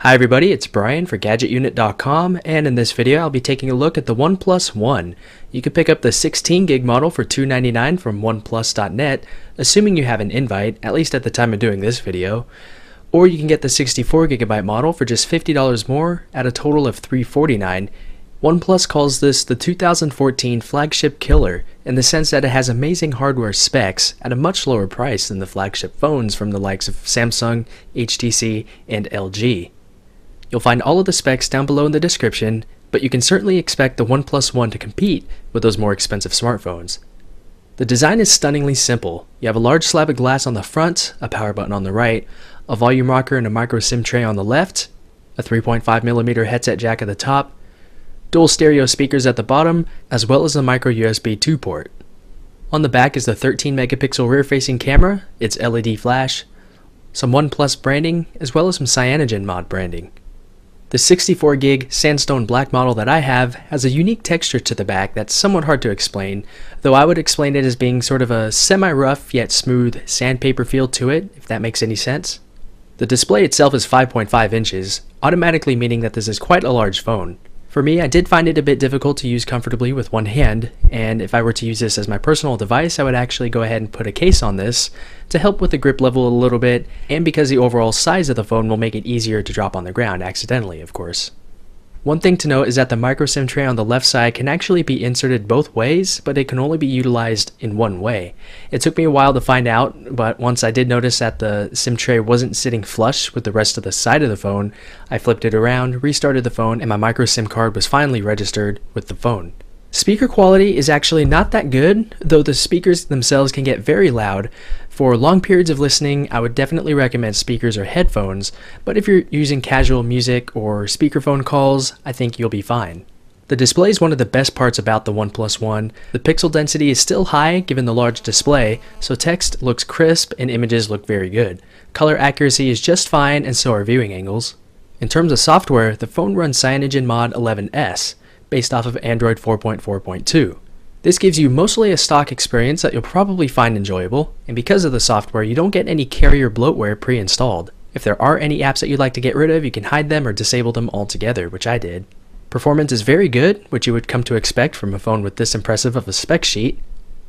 Hi everybody, it's Brian for GadgetUnit.com, and in this video I'll be taking a look at the OnePlus One. You can pick up the 16 gig model for $299 from OnePlus.net, assuming you have an invite, at least at the time of doing this video. Or you can get the 64 gigabyte model for just $50 more at a total of $349. OnePlus calls this the 2014 flagship killer in the sense that it has amazing hardware specs at a much lower price than the flagship phones from the likes of Samsung, HTC, and LG. You'll find all of the specs down below in the description, but you can certainly expect the OnePlus One to compete with those more expensive smartphones. The design is stunningly simple. You have a large slab of glass on the front, a power button on the right, a volume rocker and a micro SIM tray on the left, a 3.5mm headset jack at the top, dual stereo speakers at the bottom, as well as a micro USB 2 port. On the back is the 13 megapixel rear-facing camera, its LED flash, some OnePlus branding, as well as some CyanogenMod branding. The 64 gig sandstone black model that I have has a unique texture to the back that's somewhat hard to explain, though I would explain it as being sort of a semi-rough yet smooth sandpaper feel to it, if that makes any sense. The display itself is 5.5 inches, automatically meaning that this is quite a large phone. For me, I did find it a bit difficult to use comfortably with one hand, and if I were to use this as my personal device, I would actually go ahead and put a case on this to help with the grip level a little bit, and because the overall size of the phone will make it easier to drop on the ground, accidentally of course. One thing to note is that the micro SIM tray on the left side can actually be inserted both ways, but it can only be utilized in one way. It took me a while to find out, but once I did notice that the SIM tray wasn't sitting flush with the rest of the side of the phone, I flipped it around, restarted the phone, and my micro SIM card was finally registered with the phone. Speaker quality is actually not that good, though the speakers themselves can get very loud. For long periods of listening, I would definitely recommend speakers or headphones, but if you're using casual music or speakerphone calls, I think you'll be fine. The display is one of the best parts about the OnePlus One. The pixel density is still high given the large display, so text looks crisp and images look very good. Color accuracy is just fine, and so are viewing angles. In terms of software, the phone runs CyanogenMod 11S, based off of Android 4.4.2. This gives you mostly a stock experience that you'll probably find enjoyable, and because of the software, you don't get any carrier bloatware pre-installed. If there are any apps that you'd like to get rid of, you can hide them or disable them altogether, which I did. Performance is very good, which you would come to expect from a phone with this impressive of a spec sheet.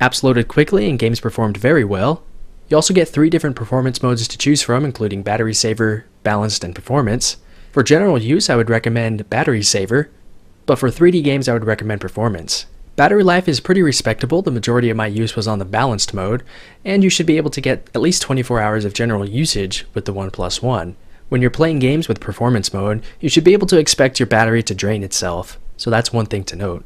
Apps loaded quickly and games performed very well. You also get 3 different performance modes to choose from, including battery saver, balanced, and performance. For general use, I would recommend battery saver, but for 3D games I would recommend performance. Battery life is pretty respectable. The majority of my use was on the balanced mode, and you should be able to get at least 24 hours of general usage with the OnePlus One. When you're playing games with performance mode, you should be able to expect your battery to drain itself, so that's one thing to note.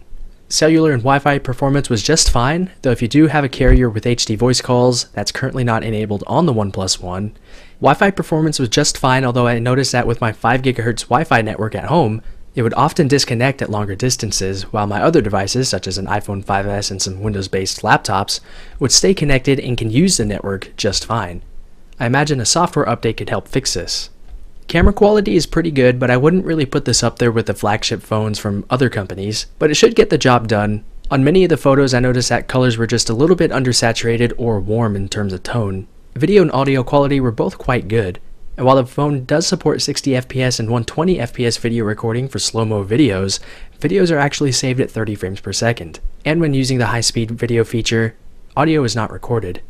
Cellular and Wi-Fi performance was just fine, though if you do have a carrier with HD voice calls, that's currently not enabled on the OnePlus One. Wi-Fi performance was just fine, although I noticed that with my 5 GHz Wi-Fi network at home, it would often disconnect at longer distances, while my other devices, such as an iPhone 5S and some Windows-based laptops, would stay connected and can use the network just fine. I imagine a software update could help fix this. Camera quality is pretty good, but I wouldn't really put this up there with the flagship phones from other companies, but it should get the job done. On many of the photos, I noticed that colors were just a little bit undersaturated or warm in terms of tone. Video and audio quality were both quite good. And while the phone does support 60 FPS and 120 FPS video recording for slow-mo videos, videos are actually saved at 30 frames per second. And when using the high-speed video feature, audio is not recorded.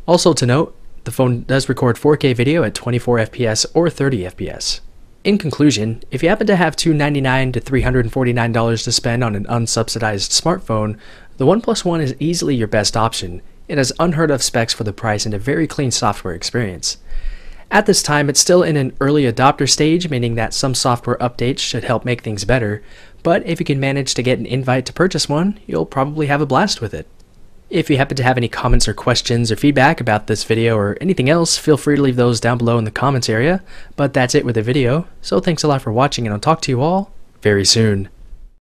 Also to note, the phone does record 4K video at 24 FPS or 30 FPS. In conclusion, if you happen to have $299 to $349 to spend on an unsubsidized smartphone, the OnePlus One is easily your best option. It has unheard of specs for the price and a very clean software experience. At this time, it's still in an early adopter stage, meaning that some software updates should help make things better, but if you can manage to get an invite to purchase one, you'll probably have a blast with it. If you happen to have any comments or questions or feedback about this video or anything else, feel free to leave those down below in the comments area, but that's it with the video, so thanks a lot for watching and I'll talk to you all very soon.